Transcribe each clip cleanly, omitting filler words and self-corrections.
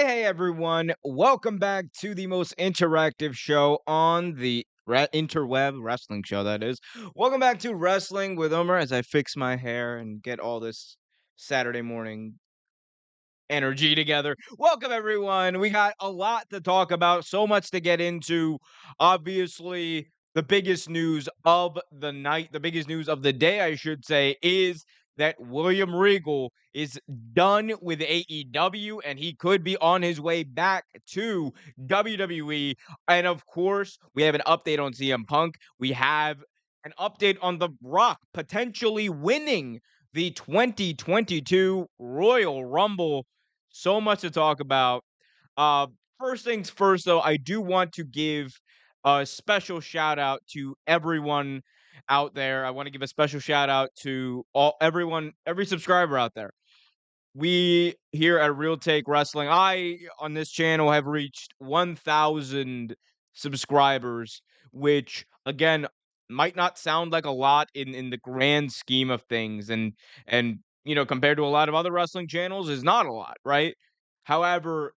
Hey everyone, welcome back to the most interactive show on the interweb wrestling show, that is. Welcome back to Wrestling with Omer as I fix my hair and get all this Saturday morning energy together. Welcome everyone. We got a lot to talk about, so much to get into. Obviously, the biggest news of the night, the biggest news of the day, I should say, is that William Regal is done with AEW and he could be on his way back to WWE. And of course, we have an update on CM Punk. We have an update on The Rock potentially winning the 2022 Royal Rumble. So much to talk about. Uh, First things first, though, I do want to give a special shout out to everyone out there. I want to give a special shout out to everyone, every subscriber out there. We here at Real Take Wrestling, I on this channel have reached 1,000 subscribers, which again might not sound like a lot in the grand scheme of things, and compared to a lot of other wrestling channels, is not a lot, right? However,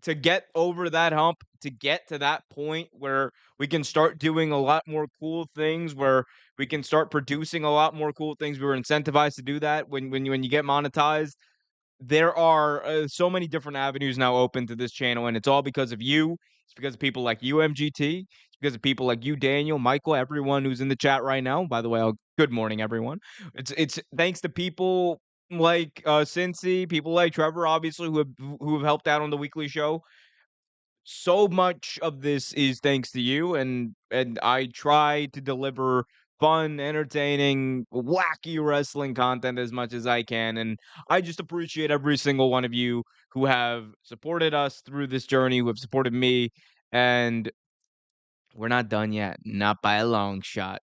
to get over that hump, to get to that point where we can start doing a lot more cool things, where we can start producing a lot more cool things, we were incentivized to do that when you get monetized. There are so many different avenues now open to this channel, and it's all because of you. It's because of people like you, MGT. It's because of people like you, Daniel, Michael, everyone who's in the chat right now. By the way, good morning, everyone. It's thanks to people like Cincy, people like Trevor, obviously, who have helped out on the weekly show. So much of this is thanks to you, and I try to deliver fun, entertaining, wacky wrestling content as much as I can, and I just appreciate every single one of you who have supported us through this journey, who have supported me, and we're not done yet, not by a long shot.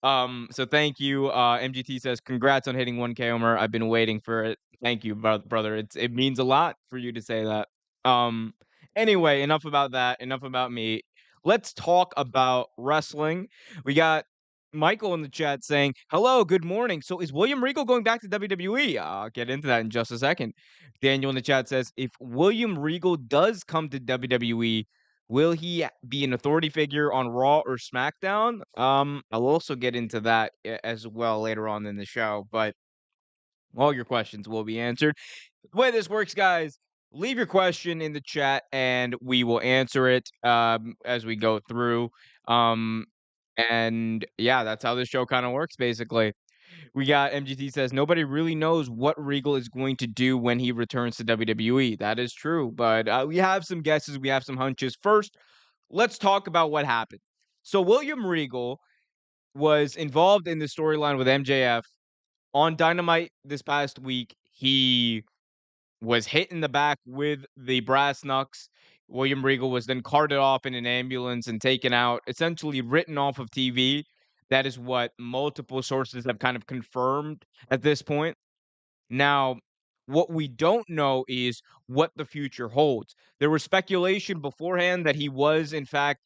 So thank you. MGT says, "Congrats on hitting 1K, Omer. I've been waiting for it. Thank you, brother. It means a lot for you to say that." Um, anyway, enough about that. Enough about me. Let's talk about wrestling. We got Michael in the chat saying, "Hello, good morning. So is William Regal going back to WWE?" I'll get into that in just a second. Daniel in the chat says, "If William Regal does come to WWE, will he be an authority figure on Raw or SmackDown?" I'll also get into that as well later on in the show, but all your questions will be answered. The way this works, guys, leave your question in the chat and we will answer it as we go through. Um, and yeah, that's how this show kind of works, basically. We got MGT says nobody really knows what Regal is going to do when he returns to WWE. That is true, but we have some guesses, we have some hunches. First, let's talk about what happened. So William Regal was involved in the storyline with MJF on Dynamite this past week. He was hit in the back with the brass knucks. William Regal was then carted off in an ambulance and taken out, essentially written off of TV. That is what multiple sources have kind of confirmed at this point. Now, what we don't know is what the future holds. There was speculation beforehand that he was, in fact,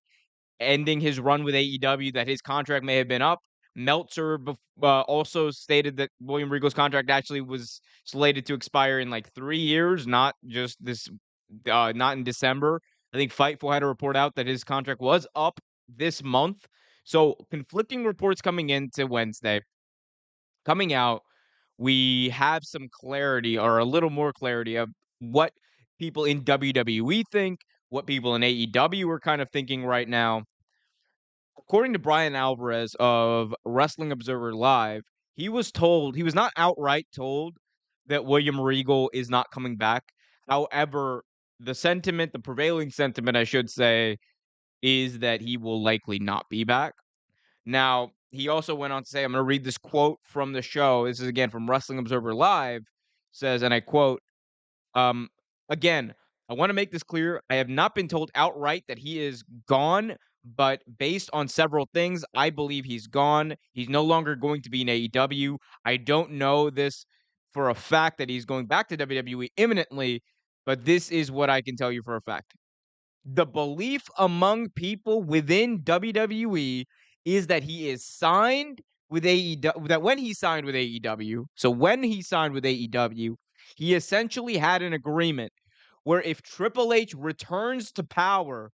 ending his run with AEW, that his contract may have been up. Meltzer also stated that William Regal's contract actually was slated to expire in like 3 years, not just not in December. I think Fightful had a report out that his contract was up this month. So conflicting reports coming into Wednesday. Coming out, we have some clarity or a little more clarity of what people in WWE think, what people in AEW are kind of thinking right now. According to Brian Alvarez of Wrestling Observer Live, he was not outright told that William Regal is not coming back. However, the prevailing sentiment, I should say, is that he will likely not be back. Now, he also went on to say, I'm going to read this quote from the show. This is again from Wrestling Observer Live. Says, and I quote, um, again, I want to make this clear. I have not been told outright that he is gone, but based on several things, I believe he's gone. He's no longer going to be in AEW. I don't know this for a fact that he's going back to WWE imminently, but this is what I can tell you for a fact. The belief among people within WWE is that he is signed with AEW, that when he signed with AEW, so when he signed with AEW, he essentially had an agreement where if Triple H returns to power,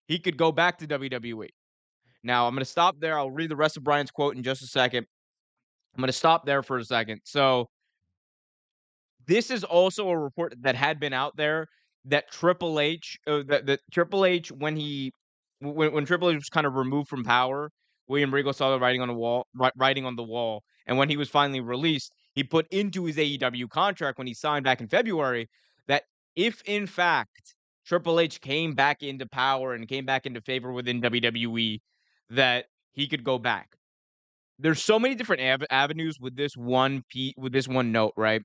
he could go back to WWE. Now, I'm going to stop there. I'll read the rest of Brian's quote in just a second. I'm going to stop there for a second. So, this is also a report that had been out there that that Triple H when Triple H was kind of removed from power, William Regal saw the writing on the writing on the wall, and when he was finally released, he put into his AEW contract when he signed back in February that if in fact Triple H came back into power and came back into favor within WWE, that he could go back. There's so many different avenues with with this one note, right?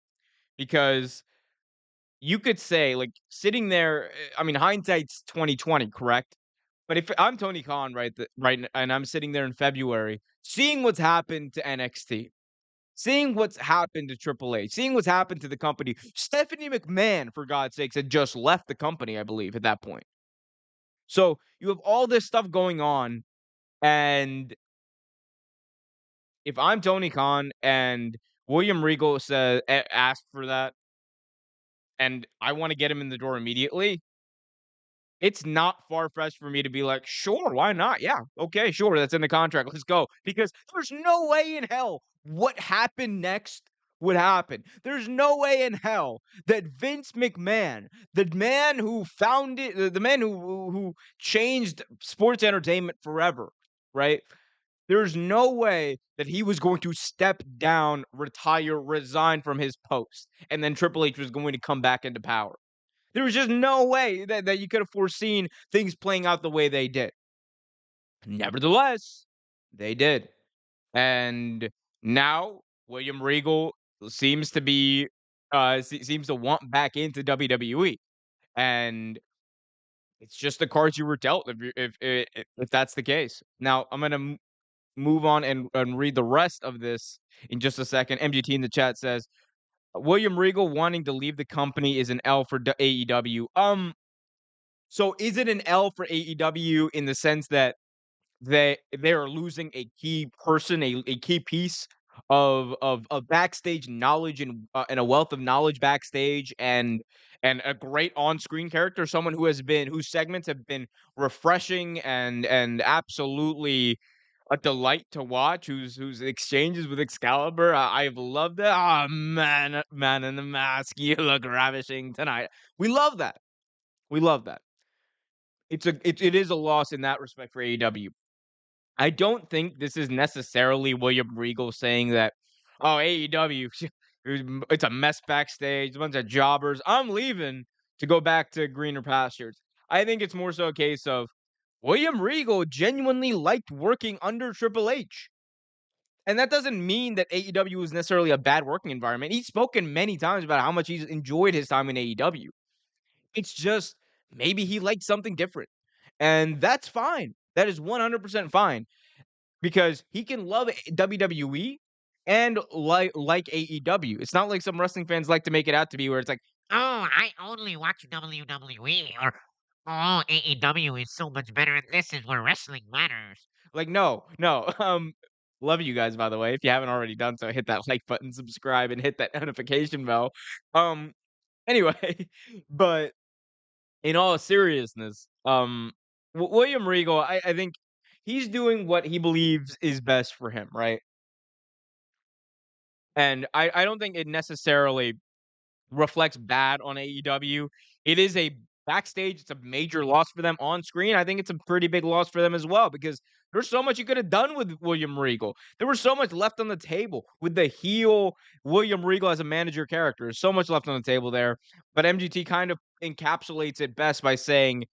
Because you could say, like, sitting there, I mean, hindsight's 2020, correct? But if I'm Tony Khan, and I'm sitting there in February, seeing what's happened to NXT, seeing what's happened to Triple H, seeing what's happened to the company. Stephanie McMahon, for God's sakes, had just left the company, I believe, at that point. So you have all this stuff going on, and if I'm Tony Khan and William Regal asked for that, and I want to get him in the door immediately, it's not far-fetched for me to be like, "Sure, why not? Yeah, okay, sure, that's in the contract, let's go." Because there's no way in hell what happened next would happen. There's no way in hell that Vince McMahon, the man who founded the man who changed sports entertainment forever, right? There's no way that he was going to step down, retire, resign from his post, and then Triple H was going to come back into power. There was just no way that you could have foreseen things playing out the way they did. Nevertheless, they did. And now William Regal seems to be seems to want back into WWE. And it's just the cards you were dealt if that's the case. Now, I'm going to move on and read the rest of this in just a second. MGT in the chat says William Regal wanting to leave the company is an L for AEW. So is it an L for AEW in the sense that they are losing a key person, a key piece of backstage knowledge and a wealth of knowledge backstage and a great on-screen character, someone whose segments have been refreshing and absolutely a delight to watch, whose exchanges with Excalibur, I've loved it. Oh man in the mask, you look ravishing tonight. We love that. We love that. It is a loss in that respect for AEW. I don't think this is necessarily William Regal saying that, "Oh, AEW, it's a mess backstage, a bunch of jobbers. I'm leaving to go back to greener pastures." I think it's more so a case of William Regal genuinely liked working under Triple H. And that doesn't mean that AEW is necessarily a bad working environment. He's spoken many times about how much he's enjoyed his time in AEW. It's just maybe he liked something different. And that's fine. That is 100% fine because he can love WWE and like AEW. It's not like some wrestling fans like to make it out to be where it's like, Oh, I only watch WWE, or oh, AEW is so much better, and this is where wrestling matters. no, no. Love you guys, by the way. If you haven't already done so, hit that like button, subscribe, and hit that notification bell. Um, anyway, but in all seriousness, William Regal, I think he's doing what he believes is best for him, right? And I don't think it necessarily reflects bad on AEW. It is a backstage, it's a major loss for them. On screen, I think it's a pretty big loss for them as well because there's so much you could have done with William Regal. There was so much left on the table with the heel William Regal as a manager character. There's so much left on the table there. But MGT kind of encapsulates it best by saying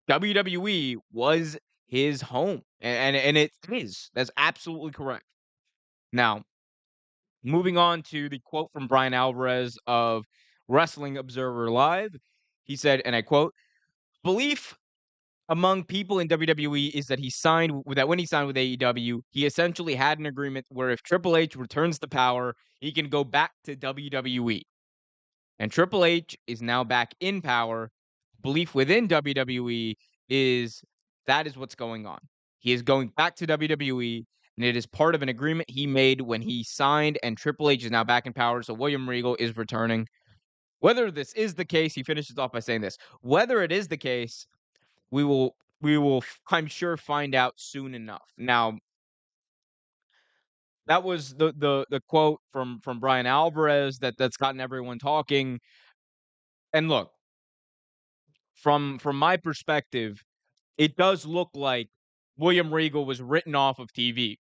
WWE was his home. And it is. That's absolutely correct. Now, moving on to the quote from Brian Alvarez of Wrestling Observer Live. He said, and I quote, belief among people in WWE is that that when he signed with AEW, he essentially had an agreement where if Triple H returns to power, he can go back to WWE. And Triple H is now back in power. Belief within WWE is that is what's going on. He is going back to WWE, and it is part of an agreement he made when he signed, and Triple H is now back in power. So William Regal is returning. Whether this is the case, he finishes off by saying this. Whether it is the case, we will, I'm sure, find out soon enough. Now, that was the quote from Brian Alvarez that's gotten everyone talking. And look, from my perspective, it does look like William Regal was written off of TV.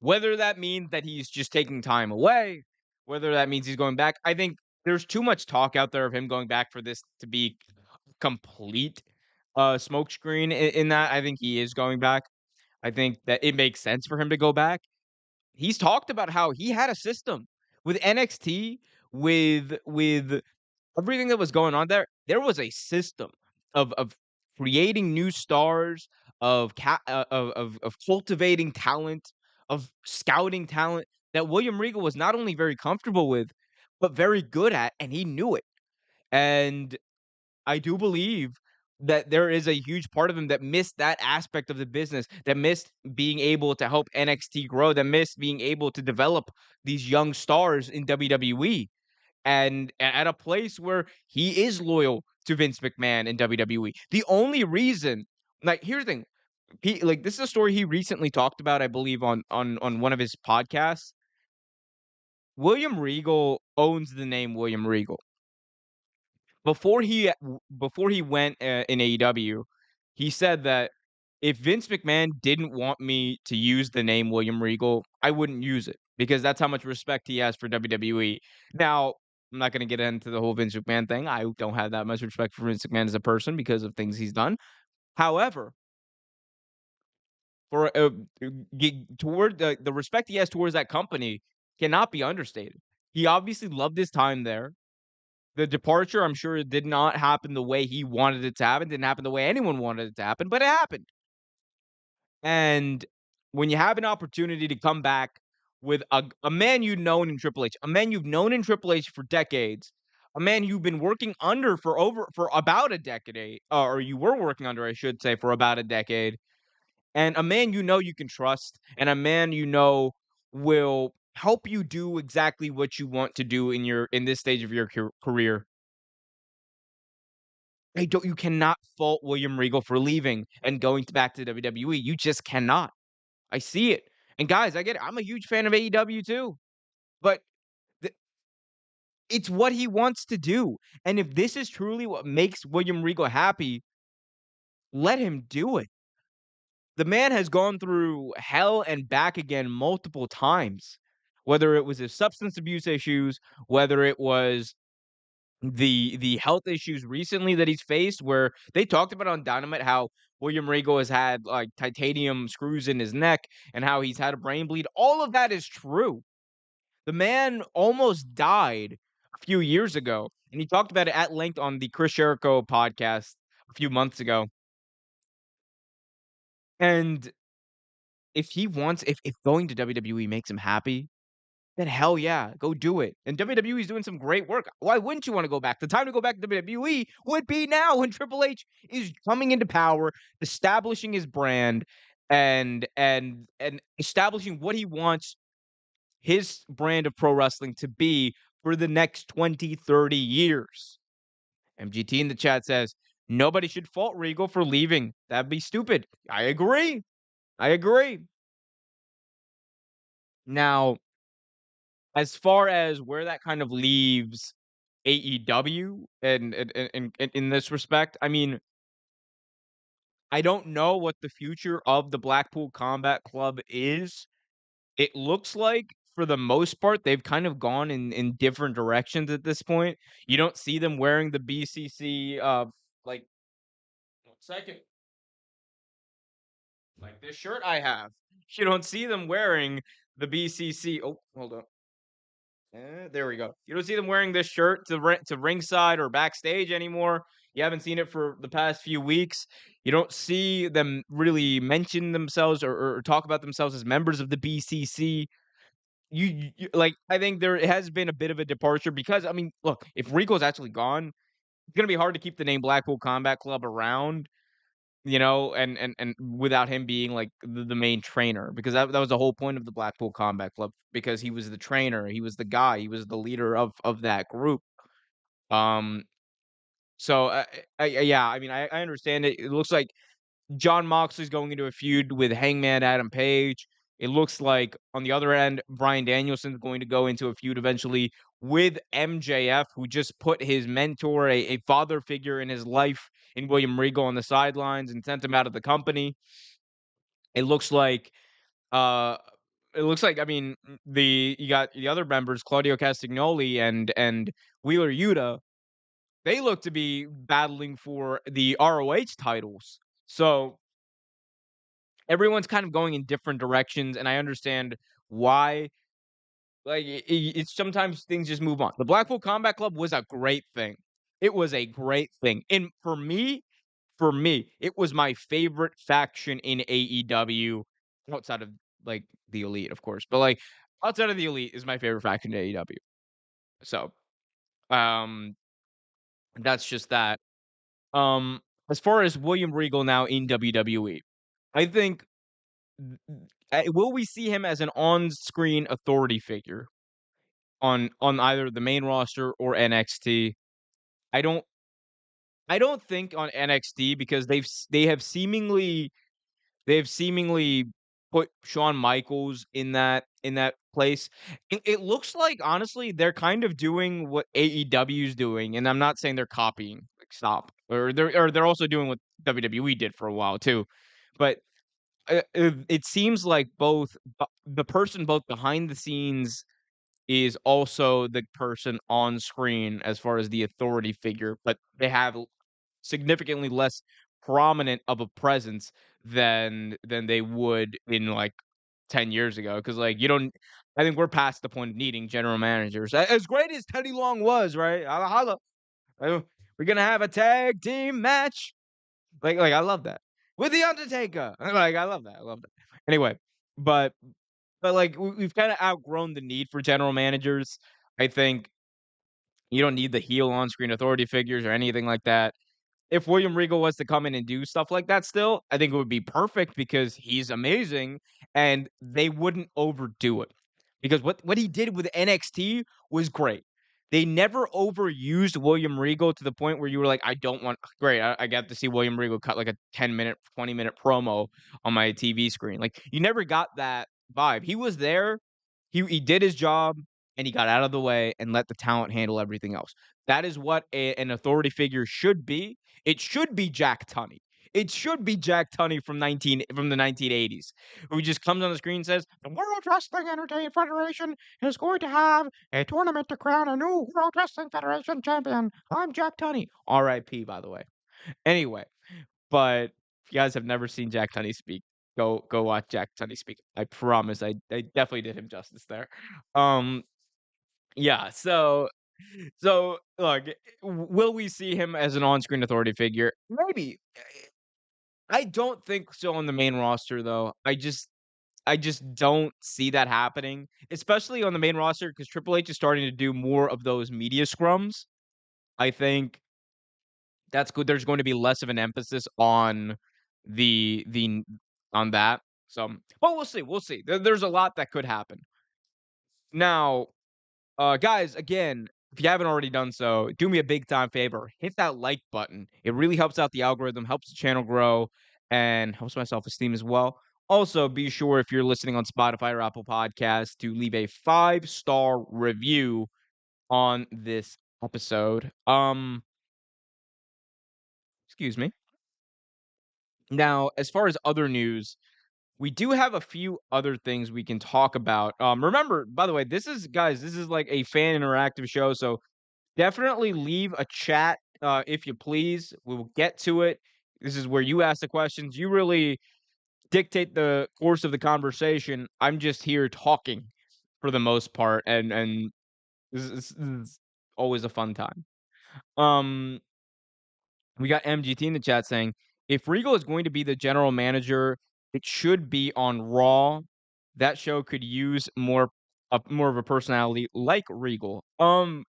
Whether that means that he's just taking time away, whether that means he's going back, I think there's too much talk out there of him going back for this to be complete smokescreen in that. I think he is going back. I think that it makes sense for him to go back. He's talked about how he had a system with NXT, with everything that was going on there. There was a system of creating new stars, of cultivating talent, of scouting talent that William Regal was not only very comfortable with, but very good at, and he knew it. And I do believe that there is a huge part of him that missed that aspect of the business, that missed being able to help NXT grow, that missed being able to develop these young stars in WWE, and at a place where he is loyal to Vince McMahon in WWE. The only reason, like, here's the thing, this is a story he recently talked about, I believe, on one of his podcasts. William Regal owns the name William Regal. Before he went, in AEW, he said that if Vince McMahon didn't want me to use the name William Regal, I wouldn't use it because that's how much respect he has for WWE. Now, I'm not gonna get into the whole Vince McMahon thing. I don't have that much respect for Vince McMahon as a person because of things he's done. However, for toward the respect he has towards that company cannot be understated. He obviously loved his time there. The departure, I'm sure it did not happen the way he wanted it to happen, didn't happen the way anyone wanted it to happen, but it happened. And when you have an opportunity to come back with a man you've known in Triple H, a man you've known in Triple H for decades, a man you've been working under for about a decade, or you were working under, I should say, for about a decade, and a man you know you can trust, and a man you know will help you do exactly what you want to do in this stage of your career. You cannot fault William Regal for leaving and going back to WWE. You just cannot. I see it. And guys, I get it. I'm a huge fan of AEW too, but th it's what he wants to do. And if this is truly what makes William Regal happy, let him do it. The man has gone through hell and back again multiple times, whether it was his substance abuse issues, whether it was the health issues recently that he's faced, where they talked about on Dynamite how William Regal has had, like, titanium screws in his neck and how he's had a brain bleed. All of that is true. The man almost died a few years ago, and he talked about it at length on the Chris Jericho podcast a few months ago. And if going to WWE makes him happy, then hell yeah, go do it. And WWE is doing some great work. Why wouldn't you wanna go back? The time to go back to WWE would be now when Triple H is coming into power, establishing his brand, and establishing what he wants his brand of pro wrestling to be for the next 20, 30 years. MGT in the chat says, "Nobody should fault Regal for leaving. That'd be stupid." I agree. I agree. Now, as far as where that kind of leaves AEW in this respect, I mean, I don't know what the future of the Blackpool Combat Club is. It looks like, for the most part, they've kind of gone in different directions at this point. You don't see them wearing the BCC, like, 1 second, like this shirt I have. You don't see them wearing the BCC. Oh, hold on. There we go. You don't see them wearing this shirt to ringside or backstage anymore. You haven't seen it for the past few weeks. You don't see them really mention themselves or talk about themselves as members of the BCC. Like, I think there has been a bit of a departure because, I mean, look, if Rico's actually gone, it's gonna be hard to keep the name Blackpool Combat Club around, and without him being like the main trainer, because that was the whole point of the Blackpool Combat Club, because he was the trainer, he was the guy, he was the leader of that group. Um, so, yeah, I mean, I understand it. It looks like Jon Moxley's going into a feud with Hangman Adam Page. It looks like on the other end, Bryan Danielson's going to go into a feud eventually with MJF, who just put his mentor, a father figure in his life, in William Regal on the sidelines and sent him out of the company. It looks like uh I mean, the you got the other members, Claudio Castagnoli and Wheeler Yuta, they look to be battling for the ROH titles. So everyone's kind of going in different directions, and I understand why. Like, it's sometimes things just move on. The Blackpool Combat Club was a great thing. It was a great thing, and for me, it was my favorite faction in AEW outside of, like, the Elite, of course, but, like, outside of the Elite is my favorite faction in AEW. So, um, that's just that. Um, as far as William Regal now in WWE, I think will we see him as an on-screen authority figure on either the main roster or NXT? I don't I don't think on NXT because they have seemingly put Shawn Michaels in that place. It looks like honestly they're kind of doing what AEW is doing, and I'm not saying they're copying. Like, stop. Or they're also doing what WWE did for a while too. But it seems like the person both behind the scenes is also the person on screen as far as the authority figure, but they have significantly less prominent of a presence than they would in, like, 10 years ago. Because like, you don't I think we're past the point of needing general managers. As great as Teddy Long was, right? Holla, holla. We're gonna have a tag team match. I love that. With The Undertaker. Like, I love that. Anyway, but like, we've kinda outgrown the need for general managers. I think you don't need the heel on-screen authority figures or anything like that. If William Regal was to come in and do stuff like that still, I think it would be perfect because he's amazing and they wouldn't overdo it. Because what he did with NXT was great. They never overused William Regal to the point where you were like, I don't want great. I got to see William Regal cut like a 10-minute, 20-minute promo on my TV screen. Like, you never got that vibe. He was there, he did his job, and he got out of the way and let the talent handle everything else. That is what an authority figure should be. It should be Jack Tunney. It should be Jack Tunney from the 1980s, who just comes on the screen and says, "The World Wrestling Entertainment Federation is going to have a tournament to crown a new World Wrestling Federation champion. I'm Jack Tunney." R.I.P. By the way. Anyway, but if you guys have never seen Jack Tunney speak, go watch Jack Tunney speak. I promise. I definitely did him justice there. Um, yeah. So, look, will we see him as an on-screen authority figure? Maybe. I don't think so on the main roster, though. I just don't see that happening, especially on the main roster because Triple H is starting to do more of those media scrums. I think that's good. There's going to be less of an emphasis on the on that. So, but we'll see. We'll see. There's a lot that could happen. Now, guys, again, if you haven't already done so, do me a big time favor. Hit that like button. It really helps out the algorithm, helps the channel grow, and helps my self-esteem as well. Also, be sure if you're listening on Spotify or Apple Podcasts to leave a 5-star review on this episode. Excuse me. Now, as far as other news, we do have a few other things we can talk about. Remember, by the way, this is like a fan interactive show, so definitely leave a chat, if you please. We will get to it. This is where you ask the questions. You really dictate the course of the conversation. I'm just here talking for the most part, and this is always a fun time. Um, we got MGT in the chat saying, "If Regal is going to be the general manager, it should be on Raw. That show could use more of a personality like Regal." I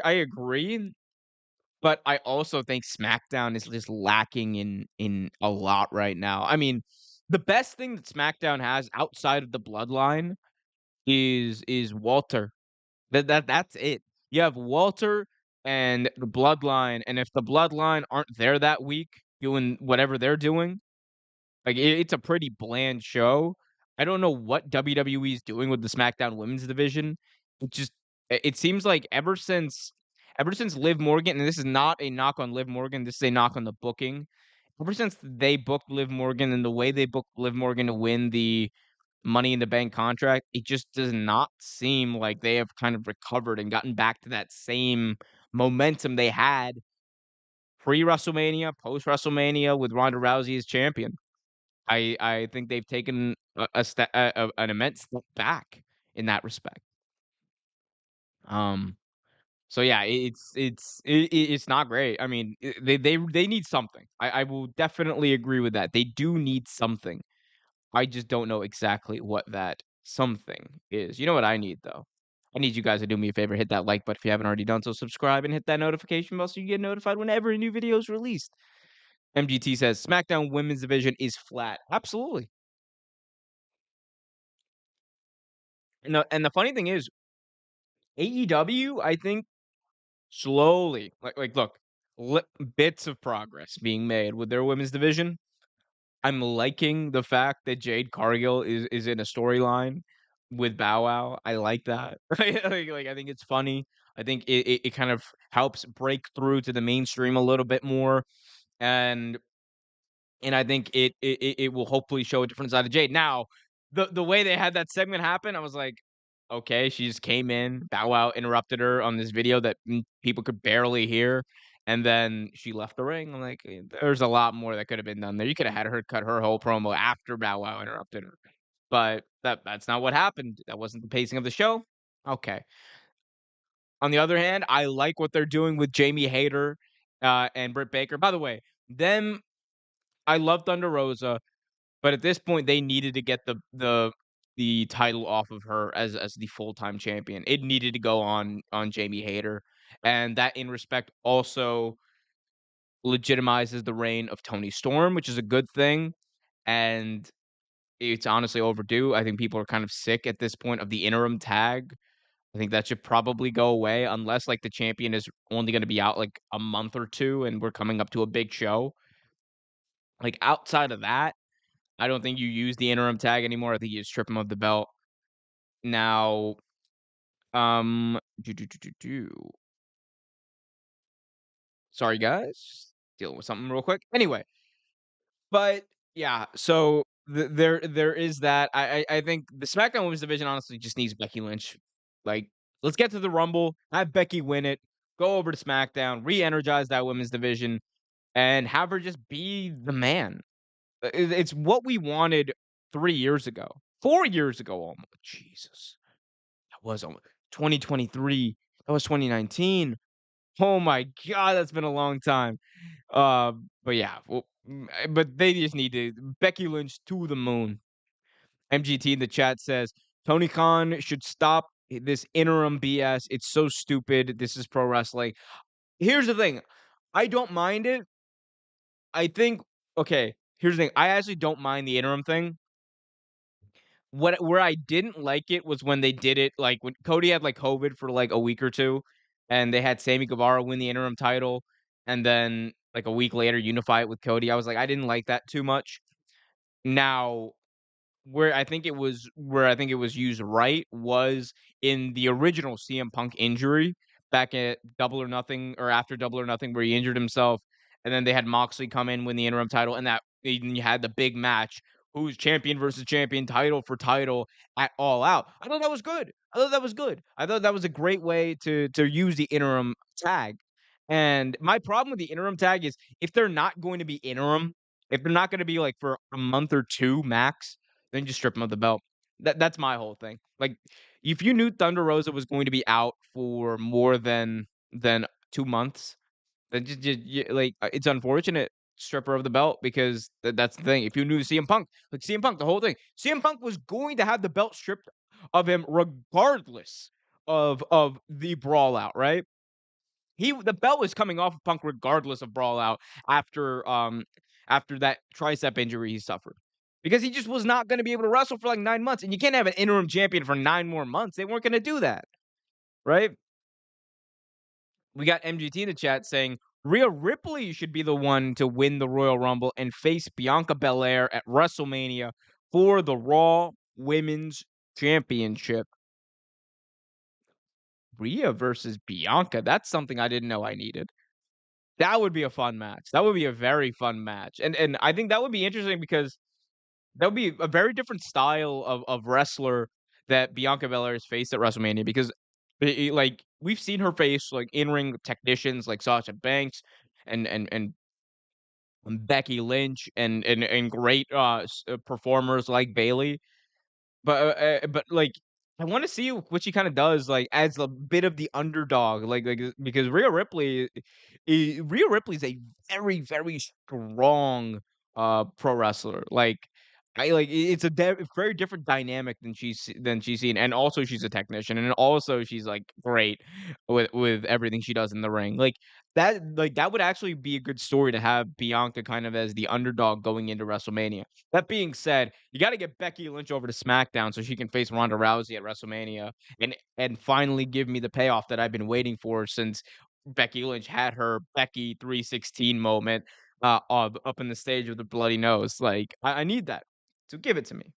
agree. But I also think SmackDown is just lacking in a lot right now. I mean, the best thing that SmackDown has outside of the Bloodline is Walter. That's it. You have Walter and the Bloodline, and if the Bloodline aren't there that week doing whatever they're doing, like, it's a pretty bland show. I don't know what WWE is doing with the SmackDown Women's division. It just it seems like ever since Liv Morgan, and this is not a knock on Liv Morgan, this is a knock on the booking. Ever since they booked Liv Morgan and the way they booked Liv Morgan to win the Money in the Bank contract, it just does not seem like they have kind of recovered and gotten back to that same momentum they had pre-WrestleMania, post-WrestleMania with Ronda Rousey as champion. I think they've taken an immense step back in that respect. Um, so yeah, it's not great. I mean, they need something. I will definitely agree with that. They do need something. I just don't know exactly what that something is. You know what I need though? I need you guys to do me a favor, hit that like button if you haven't already done so, subscribe and hit that notification bell so you get notified whenever a new video is released. MGT says SmackDown Women's Division is flat. Absolutely. And the funny thing is, AEW, I think slowly, look, li bits of progress being made with their women's division. I'm liking the fact that Jade Cargill is in a storyline with Bow Wow. I like that. I think it's funny. I think it kind of helps break through to the mainstream a little bit more, and I think it will hopefully show a different side of Jade. Now, the way they had that segment happen, I was like, "Okay, she just came in, Bow Wow interrupted her on this video that, people could barely hear, and then she left the ring." I'm like, there's a lot more that could have been done there. You coulda had her cut her whole promo after Bow Wow interrupted her, but that's not what happened. That wasn't the pacing of the show. Okay. On the other hand, I like what they're doing with Jamie Hayter, and Britt Baker. By the way, them I love Thunder Rosa. But at this point, they needed to get the title off of her as the full-time champion. It needed to go on Jamie Hayter, and that in respect also legitimizes the reign of Tony Storm, which is a good thing, and it's honestly overdue. I think people are kind of sick at this point of the interim tag. I think that should probably go away unless, like, the champion is only gonna be out, like, a month or 2 and we're coming up to a big show. Like, outside of that, I don't think you use the interim tag anymore. I think you strip him of the belt. Now, do, do, do, do, do. Sorry, guys. Dealing with something real quick. Anyway, but yeah, so there is that. I think the SmackDown Women's Division honestly just needs Becky Lynch. Like, let's get to the Rumble, have Becky win it, go over to SmackDown, re-energize that women's division, and have her just be the man. It's what we wanted 3 years ago, 4 years ago, almost. Jesus. That was almo 2023. That was 2019. Oh my god, that's been a long time. But yeah, well, but they just need to Becky Lynch to the moon. MGT in the chat says, "Tony Khan should stop this interim BS. It's so stupid. This is pro wrestling." Here's the thing, I don't mind it. I think okay, here's the thing, I actually don't mind the interim thing. Where I didn't like it was when they did it, like, when Cody had, like, COVID for, like, a week or 2, and they had Sammy Guevara win the interim title, and then, like, a week later, unify it with Cody. I was like, I didn't like that too much. Now where I think it was used right was in the original CM Punk injury back at Double or Nothing or after Double or Nothing where he injured himself, and then they had Moxley come in, win the interim title, and then you had the big match, who's champion versus champion, title for title at All Out. I thought that was good. I thought that was good. I thought that was a great way to use the interim tag. And my problem with the interim tag is if they're not going to be interim, if they're not gonna be, like, for a month or 2 max, then just strip him of the belt. That's my whole thing. Like, if you knew Thunder Rosa was going to be out for more than 2 months, then it's unfortunate. Strip her of the belt because that's the thing. If you knew CM Punk, like CM Punk, the whole thing, CM Punk was going to have the belt stripped of him regardless of the brawl out, right? The belt was coming off of Punk regardless of Brawl Out after that tricep injury he suffered. Because he just was not gonna be able to wrestle for like 9 months, and you can't have an interim champion for 9 more months. They weren't gonna do that, right? We got MGT in the chat saying Rhea Ripley should be the one to win the Royal Rumble and face Bianca Belair at WrestleMania for the Raw Women's Championship. Rhea versus Bianca. That's something I didn't know I needed. That would be a fun match. That would be a very fun match. And I think that would be interesting because that would be a very different style of wrestler that Bianca Belair has faced at WrestleMania because like we've seen her face like in-ring technicians like Sasha Banks and Becky Lynch and great performers like Bailey. But, like, I wanna see what she kinda does, like, as a bit of the underdog, because Rhea Ripley's a very, very strong, pro wrestler, like, it's a very different dynamic than she's seen, and also she's a technician, and also she's, like, great with everything she does in the ring, that would actually be a good story to have Bianca kind of as the underdog going into WrestleMania. That being said, you gotta get Becky Lynch over to SmackDown so she can face Ronda Rousey at WrestleMania and finally give me the payoff that I've been waiting for since Becky Lynch had her Becky 316 moment, up in the stage with the bloody nose. Like, I need that. So give it to me.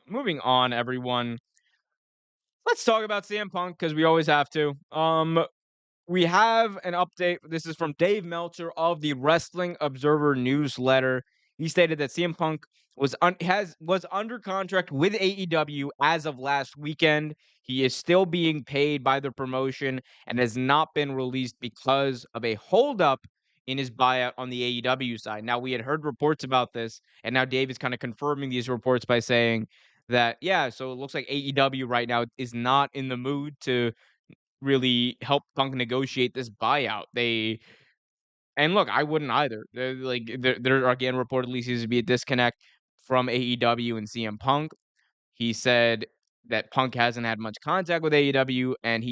Moving on, everyone. Let's talk about CM Punk because we always have to. We have an update. This is from Dave Meltzer of the Wrestling Observer newsletter. He stated that CM Punk was under contract with AEW as of last weekend. He is still being paid by the promotion and has not been released because of a holdup in his buyout on the AEW side. Now we had heard reports about this, and now Dave is kind of confirming these reports by saying that yeah, so it looks like AEW right now is not in the mood to really help Punk negotiate this buyout. They and look, I wouldn't either. There again reportedly seems to be a disconnect from AEW and CM Punk. He said that Punk hasn't had much contact with AEW, and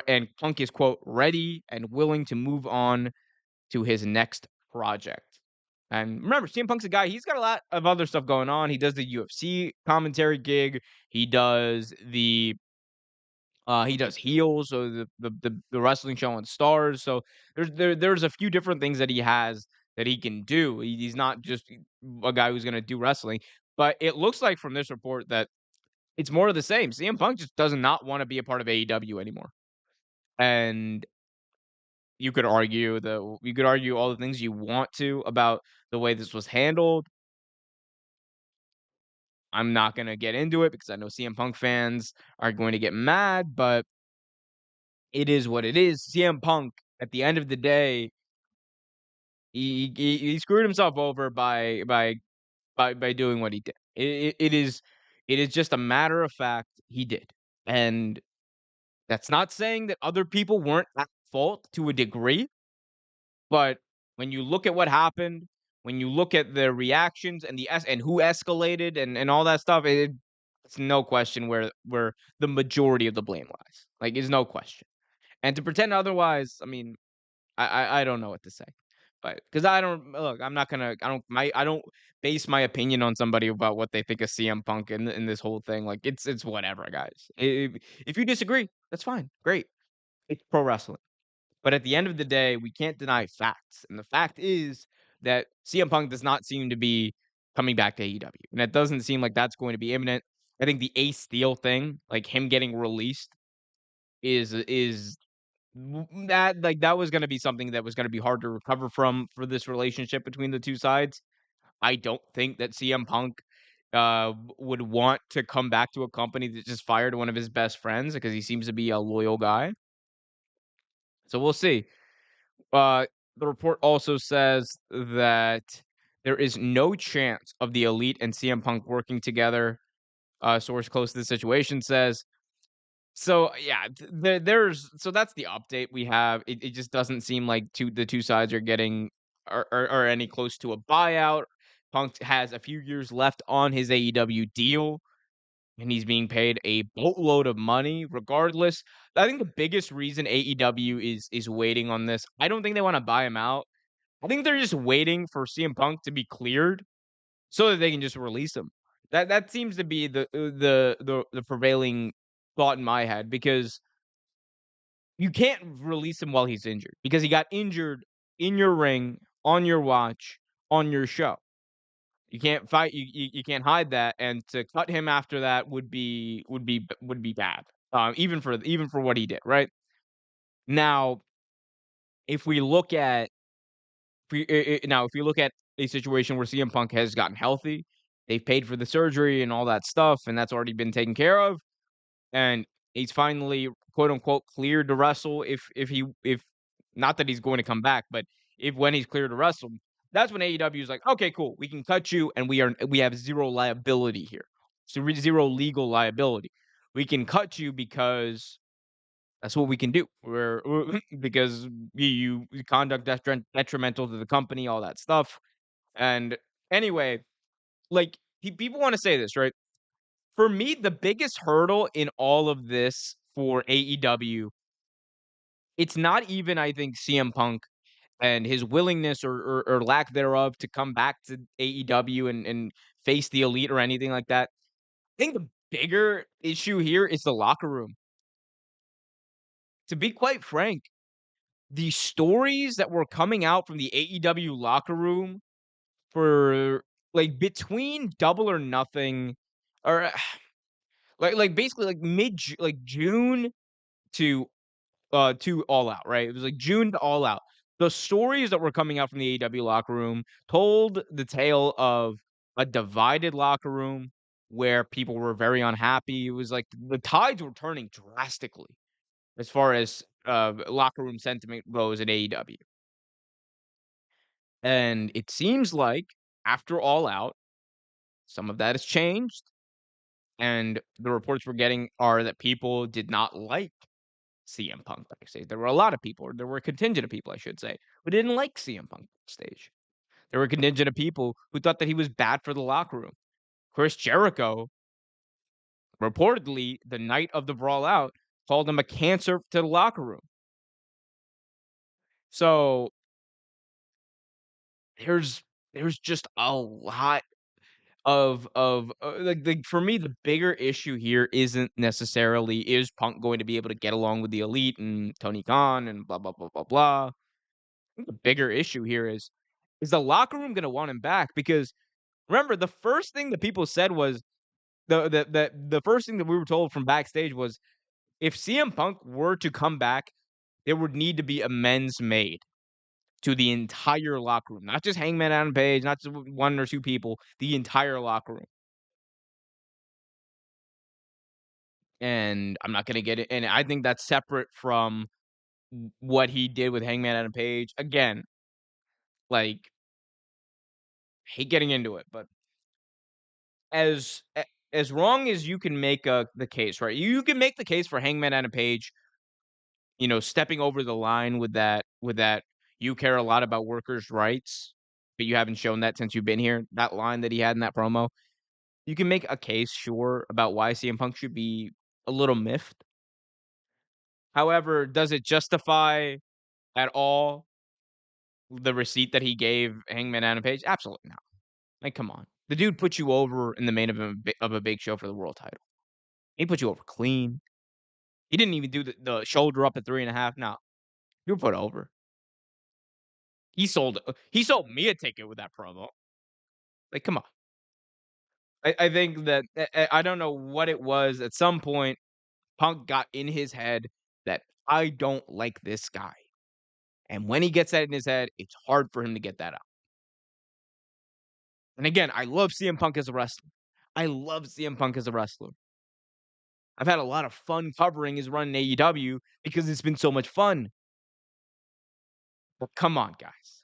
and Punk is quote ready and willing to move on to his next project. And remember, CM Punk's a guy. He's got a lot of other stuff going on. He does the UFC commentary gig. He does heels, so the wrestling show on Stars. So there's a few different things that he has that he can do. He's not just a guy who's gonna do wrestling. But it looks like from this report that it's more of the same. CM Punk just does not want to be a part of AEW anymore. And you could argue all the things you want to about the way this was handled. I'm not gonna get into it because I know CM Punk fans are going to get mad, but it is what it is. CM Punk, at the end of the day, he screwed himself over by doing what he did. It is just a matter of fact he did, and that's not saying that other people weren't at fault to a degree, but when you look at what happened, when you look at the reactions and and who escalated and all that stuff, it's no question where the majority of the blame lies. Like, it's no question. And to pretend otherwise, I mean, I don't know what to say. But because I don't look, I'm not gonna I don't base my opinion on somebody about what they think of CM Punk in this whole thing. Like, it's whatever, guys. If you disagree, that's fine. Great. It's pro wrestling. But at the end of the day, we can't deny facts. And the fact is that CM Punk does not seem to be coming back to AEW. And it doesn't seem like that's going to be imminent. I think the Ace Steel thing, like him getting released, is that was gonna be something that was gonna be hard to recover from for this relationship between the 2 sides. I don't think that CM Punk, would want to come back to a company that just fired one of his best friends because he seems to be a loyal guy. So we'll see. Uh, the report also says that there is no chance of the Elite and CM Punk working together. A source close to the situation says. So, yeah, so that's the update we have. It just doesn't seem like the 2 sides are getting are any close to a buyout. Punk has a few years left on his AEW deal, and he's being paid a boatload of money regardless. I think the biggest reason AEW is waiting on this, I don't think they wanna buy him out. I think they're just waiting for CM Punk to be cleared so that they can just release him. That seems to be the prevailing thought in my head because you can't release him while he's injured because he got injured in your ring, on your watch, on your show. You can't fight you can't hide that, and to cut him after that would be bad, even for what he did, right? Now, if we look at if we look at a situation where CM Punk has gotten healthy, they've paid for the surgery and all that stuff, and that's already been taken care of, and he's finally, quote, unquote, "cleared to wrestle," if not that he's going to come back, but if when he's cleared to wrestle, that's when AEW is like, "Okay, cool, we can cut you, and we have 0 liability here. So, 0 legal liability. We can cut you because that's what we can do. Because you conduct detrimental to the company, all that stuff." And anyway, like, people wanna say this, right? For me, the biggest hurdle in all of this for AEW, it's not even, I think, CM Punk and his willingness or lack thereof to come back to AEW and face the Elite or anything like that. I think the bigger issue here is the locker room. To be quite frank, the stories that were coming out from the AEW locker room for, like, between Double or Nothing or, basically, like, June to to All Out, right? It was like June to All Out. The stories that were coming out from the AEW locker room told the tale of a divided locker room where people were very unhappy. It was like the tides were turning drastically as far as locker room sentiment goes at AEW. And it seems like after All Out, some of that has changed. And the reports we're getting are that people did not like CM Punk backstage. There were a lot of people, or there were a contingent of people, I should say, who didn't like CM Punk backstage. There were a contingent of people who thought that he was bad for the locker room. Chris Jericho, reportedly, the night of the Brawl Out, called him a cancer to the locker room. So there's there's just a lot like, for me, the bigger issue here isn't necessarily is Punk going to be able to get along with the Elite and Tony Khan and blah blah blah blah blah. The bigger issue here is the locker room gonna want him back? Because remember, the first thing that people said was the first thing that we were told from backstage was if CM Punk were to come back, there would need to be amends made to the entire locker room, not just Hangman Adam Page, not just 1 or 2 people, the entire locker room. And I'm not gonna get it, and I think that's separate from what he did with Hangman Adam Page. Again, like, hate getting into it, but as a as long as you can make, the case, right? You can make the case for Hangman Adam Page, stepping over the line with that "You care a lot about workers' rights, but you haven't shown that since you've been here." That line that he had in that promo. You can make a case, sure, about why CM Punk should be a little miffed. However, does it justify at all the receipt that he gave Hangman Adam Page? Absolutely not. Like, come on. The dude put you over in the main event of a big show for the world title. He put you over clean. He didn't even do the shoulder up at 3.5. No, you were put over. He sold me a ticket with that promo. Like, come on. I think that I don't know what it was. At some point, Punk got in his head that I don't like this guy. And when he gets that in his head, it's hard for him to get that out. And again, I love CM Punk as a wrestler. I love CM Punk as a wrestler. I've had a lot of fun covering his run in AEW because it's been so much fun. But come on, guys.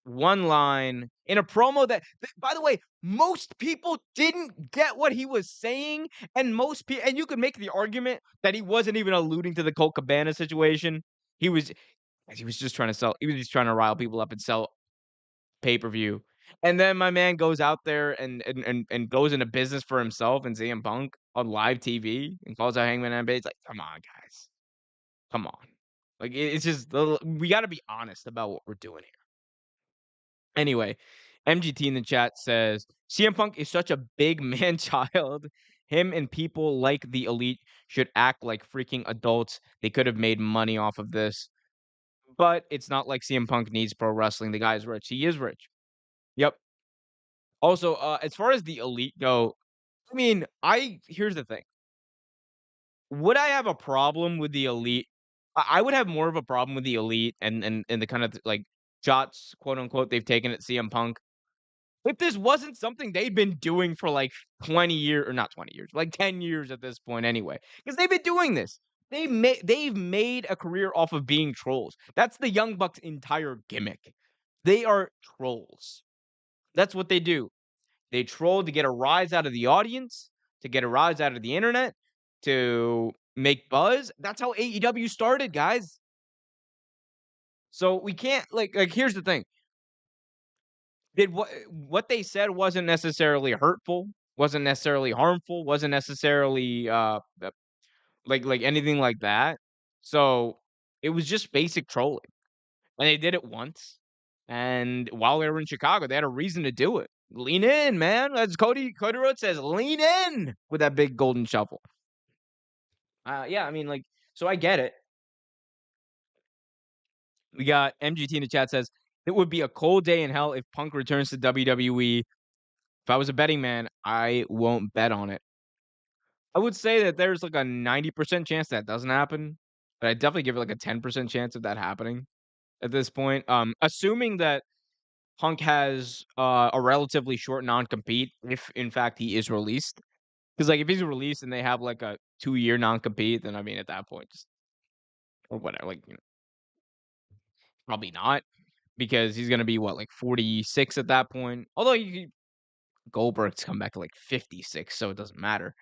One line in a promo that, by the way, most people didn't get what he was saying, and most people, and you could make the argument that he wasn't even alluding to the Colt Cabana situation. He was he was just trying to sell. He was just trying to rile people up and sell pay-per-view. And then my man goes out there and goes into business for himself and CM Punk on live TV and calls out Hangman Adam Page. Like, come on, guys, come on. Like, it's just we got to be honest about what we're doing here. Anyway, MGT in the chat says CM Punk is such a big man child. Him and people like the Elite should act like freaking adults. They could have made money off of this, but it's not like CM Punk needs pro wrestling. The guy is rich. He is rich. Yep. Also, as far as the Elite go, I mean, I here's the thing. Would I have a problem with the Elite? I would have more of a problem with the Elite and the kind of like shots, quote unquote, they've taken at CM Punk. If this wasn't something they'd been doing for like 20 years, or not 20 years, like 10 years at this point anyway, because they've been doing this. They've made a career off of being trolls. That's the Young Bucks' entire gimmick. They are trolls. That's what they do. They troll to get a rise out of the audience, to get a rise out of the internet, to make buzz. That's how AEW started, guys. So we can't like here's the thing. Did what they said wasn't necessarily hurtful, wasn't necessarily harmful, wasn't necessarily like anything like that. So it was just basic trolling. And they did it once. And while they were in Chicago, they had a reason to do it. Lean in, man. As Cody Rhodes says, lean in with that big golden shovel. Yeah, I mean, like, so I get it. We got MGT in the chat says it would be a cold day in hell if Punk returns to WWE. If I was a betting man, I won't bet on it. I would say that there's like a 90% chance that doesn't happen, but I definitely give it like a 10% chance of that happening at this point. Assuming that Punk has a relatively short non-compete, if in fact he is released. Because like if he's released and they have like a 2-year non-compete, then I mean at that point, just or whatever, like probably not because he's gonna be what like 46 at that point. Although Goldberg's come back to like 56, so it doesn't matter.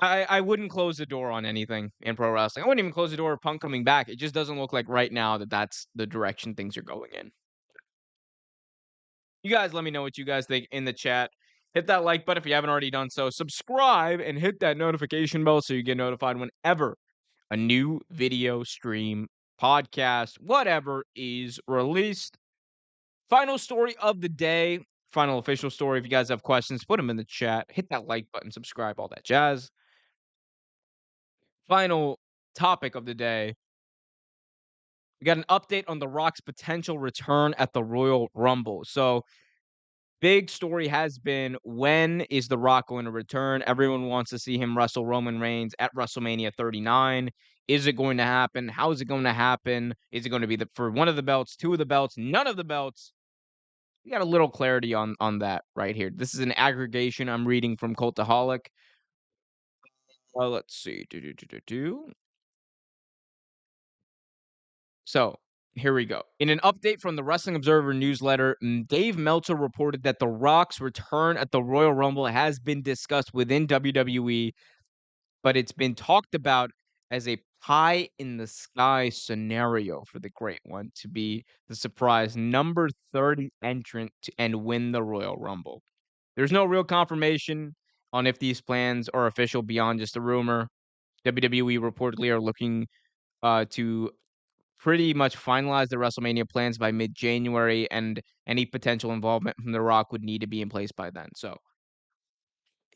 I wouldn't close the door on anything in pro wrestling. I wouldn't even close the door of Punk coming back. It just doesn't look like right now that that's the direction things are going in. You guys let me know what you guys think in the chat. Hit that like button if you haven't already done so. Subscribe and hit that notification bell so you get notified whenever a new video stream, podcast, whatever is released. Final story of the day, final official story. If you guys have questions, put them in the chat. Hit that like button, subscribe, all that jazz. Final topic of the day. We got an update on The Rock's potential return at the Royal Rumble. So, big story has been when is The Rock going to return? Everyone wants to see him wrestle Roman Reigns at WrestleMania 39. Is it going to happen? How is it going to happen? Is it going to be for one of the belts, two of the belts, none of the belts? We got a little clarity on that right here. This is an aggregation I'm reading from Cultaholic. Let's see. So here we go. In an update from the Wrestling Observer newsletter, Dave Meltzer reported that The Rock's return at the Royal Rumble has been discussed within WWE, but it's been talked about as a pie in the sky scenario for the Great One to be the surprise number 30 entrant and win the Royal Rumble. There's no real confirmation on if these plans are official beyond just a rumor. WWE reportedly are looking to pretty much finalize the WrestleMania plans by mid-January, and any potential involvement from The Rock would need to be in place by then. So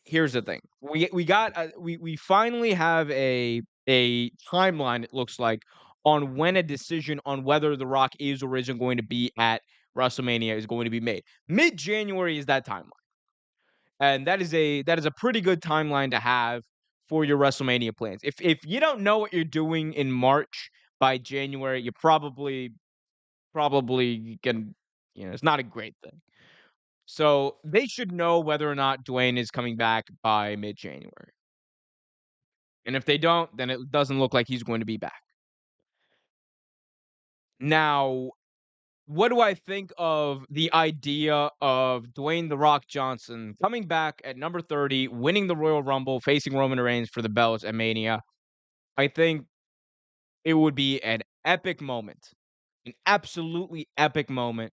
here's the thing: we finally have a timeline. It looks like on when a decision on whether The Rock is or isn't going to be at WrestleMania is going to be made. Mid-January is that timeline, and that is a pretty good timeline to have for your WrestleMania plans. If you don't know what you're doing in March by January, you probably can, it's not a great thing. So they should know whether or not Dwayne is coming back by mid-January. And if they don't, then it doesn't look like he's going to be back. Now, what do I think of the idea of Dwayne The Rock Johnson coming back at number 30, winning the Royal Rumble, facing Roman Reigns for the belts at Mania? I think it would be an epic moment, an absolutely epic moment.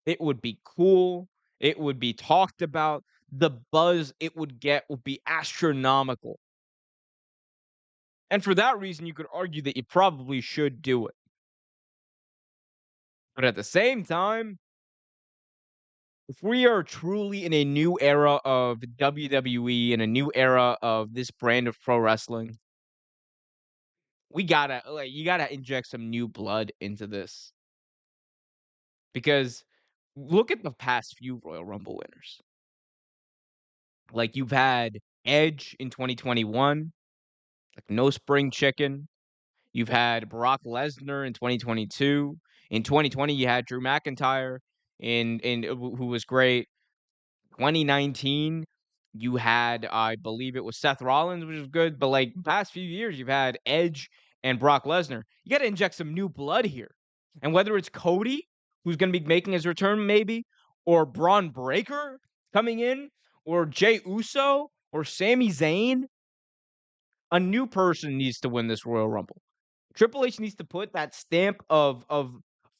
It would be cool. It would be talked about. The buzz it would get would be astronomical. And for that reason, you could argue that you probably should do it. But at the same time, if we are truly in a new era of WWE and a new era of this brand of pro wrestling, we gotta like you gotta inject some new blood into this because look at the past few Royal Rumble winners. Like you've had Edge in 2021, like no spring chicken. You've had Brock Lesnar in 2022. In 2020, you had Drew McIntyre who was great. 2019, you had, I believe it was Seth Rollins, which was good, but like past few years, you've had Edge and Brock Lesnar. You got to inject some new blood here. And whether it's Cody, who's going to be making his return, maybe, or Braun Breaker coming in, or Jey Uso, or Sami Zayn, a new person needs to win this Royal Rumble. Triple H needs to put that stamp of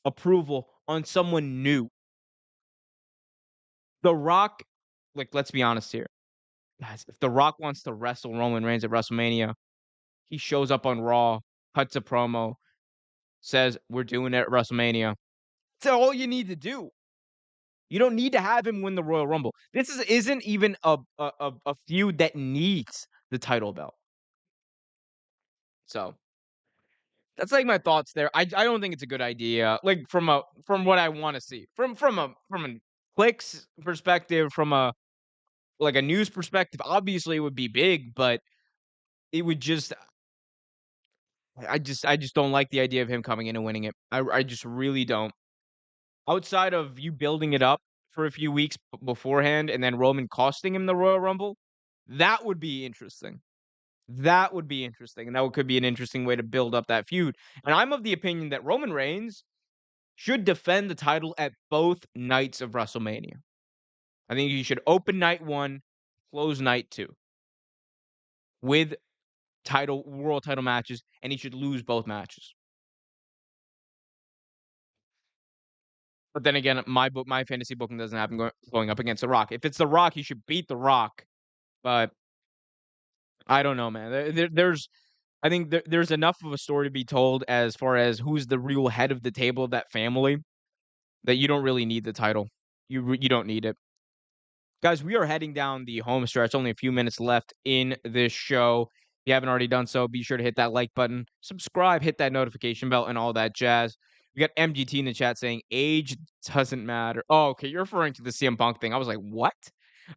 approval on someone new. The Rock, like, let's be honest here. Guys, if The Rock wants to wrestle Roman Reigns at WrestleMania, he shows up on Raw, cuts a promo, says, "We're doing it at WrestleMania." That's all you need to do. You don't need to have him win the Royal Rumble. Isn't even a feud that needs the title belt. So that's like my thoughts there. I don't think it's a good idea. Like from what I want to see. From a clicks perspective, from a like a news perspective, obviously it would be big, but it would just I just don't like the idea of him coming in and winning it. I just really don't. Outside of you building it up for a few weeks beforehand and then Roman costing him the Royal Rumble, that would be interesting. That would be interesting, and could be an interesting way to build up that feud. And I'm of the opinion that Roman Reigns should defend the title at both nights of WrestleMania. I think he should open night 1, close night 2 with world title matches, and he should lose both matches. But then again, my fantasy booking doesn't have him going up against The Rock. If it's The Rock, he should beat The Rock, but I don't know, man. There's I think there's enough of a story to be told as far as who's the real head of the table of that family that you don't really need the title. You don't need it. Guys, we are heading down the home stretch. Only a few minutes left in this show. If you haven't already done so, be sure to hit that like button, subscribe, hit that notification bell, and all that jazz. We got MGT in the chat saying age doesn't matter. Oh, okay. You're referring to the CM Punk thing. I was like, what?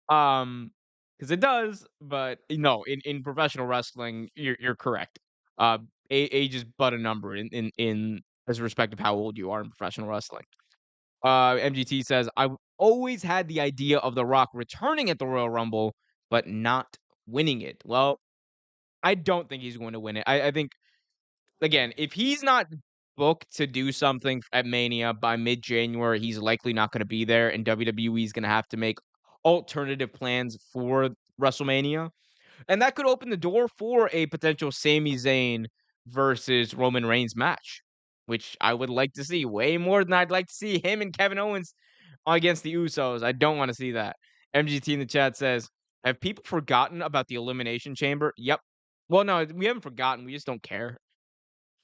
Um, because it does, but no, in professional wrestling, you're correct. Uh, age is but a number in as respect of how old you are in professional wrestling. MGT says, "I always had the idea of The Rock returning at the Royal Rumble, but not winning it." Well, I don't think he's going to win it. I think again, if he's not booked to do something at Mania by mid-January, he's likely not going to be there, and WWE is going to have to make alternative plans for WrestleMania. And that could open the door for a potential Sami Zayn versus Roman Reigns match, which I would like to see way more than I'd like to see him and Kevin Owens against the Usos. I don't want to see that. MGT in the chat says, "Have people forgotten about the Elimination Chamber?" Yep. Well, no, we haven't forgotten. We just don't care.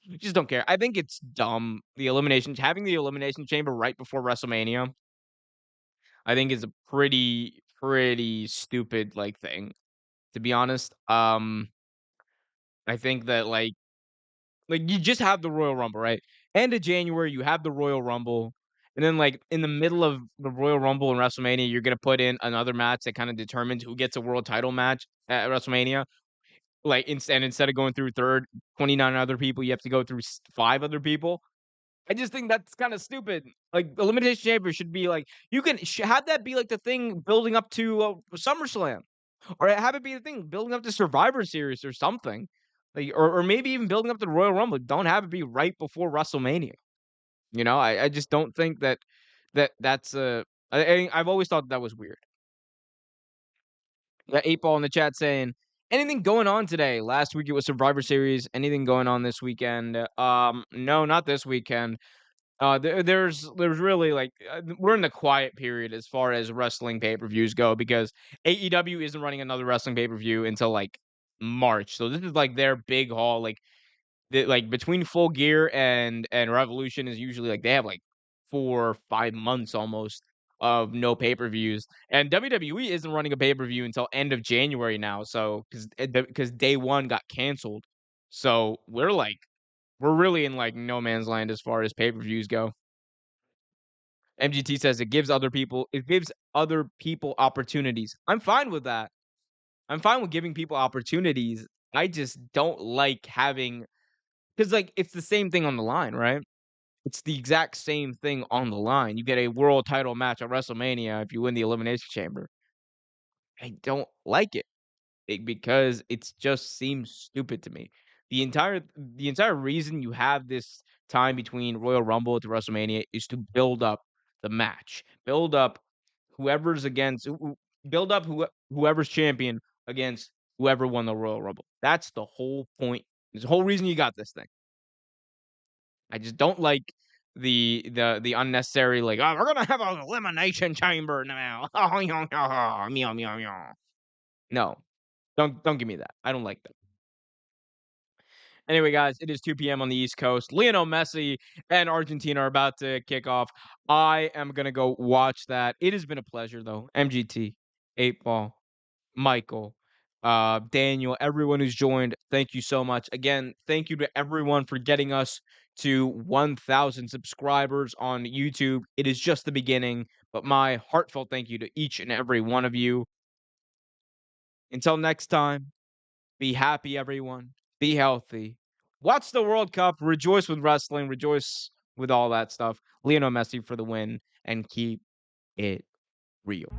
We just don't care. I think it's dumb. Having the Elimination Chamber right before WrestleMania, I think is a pretty stupid like thing, to be honest. I think that you just have the Royal Rumble, right? End of January, you have the Royal Rumble, and then like in the middle of the Royal Rumble and WrestleMania, you're gonna put in another match that kind of determines who gets a world title match at WrestleMania. Instead of going through 29 other people, you have to go through 5 other people. I just think that's kind of stupid. Like the Elimination Chamber should be like you can have that be like the thing building up to SummerSlam. Or have it be the thing, building up to Survivor Series or something. Like, or maybe even building up to the Royal Rumble. Don't have it be right before WrestleMania. I just don't think that's I've always thought that was weird. Got 8 Ball in the chat saying, anything going on today? Last week it was Survivor Series. Anything going on this weekend? No, not this weekend. There's really we're in the quiet period as far as wrestling pay-per-views go because AEW isn't running another wrestling pay-per-view until like March. So this is like their big haul. Like between Full Gear and Revolution is usually like they have like 4 or 5 months almost of no pay-per-views, and WWE isn't running a pay-per-view until end of January now, so because day 1 got canceled. So, we're really in, like, no man's land as far as pay-per-views go. MGT says it gives other people opportunities. I'm fine with that. I'm fine with giving people opportunities. I just don't like having, because like, it's the same thing on the line, right? It's the exact same thing on the line. You get a world title match at WrestleMania if you win the Elimination Chamber. I don't like it. Because it's just seems stupid to me. The entire reason you have this time between Royal Rumble to WrestleMania is to build up the match. Build up whoever's against who build up whoever's champion against whoever won the Royal Rumble. That's the whole point. There's the whole reason you got this thing. I just don't like the unnecessary, like, "Oh, we're gonna have an elimination chamber now." Meow, meow, meow. No, don't give me that. I don't like that. Anyway, guys, it is 2 p.m. on the East Coast. Lionel Messi and Argentina are about to kick off. I am gonna go watch that. It has been a pleasure, though. MGT, 8 Ball, Michael, Daniel, everyone who's joined. Thank you so much. Again, thank you to everyone for getting us to 1,000 subscribers on YouTube. It is just the beginning, but my heartfelt thank you to each and every one of you. Until next time. Be happy, everyone. Be healthy. Watch the World Cup. Rejoice with wrestling. Rejoice with all that stuff. Lionel Messi for the win, and keep it real.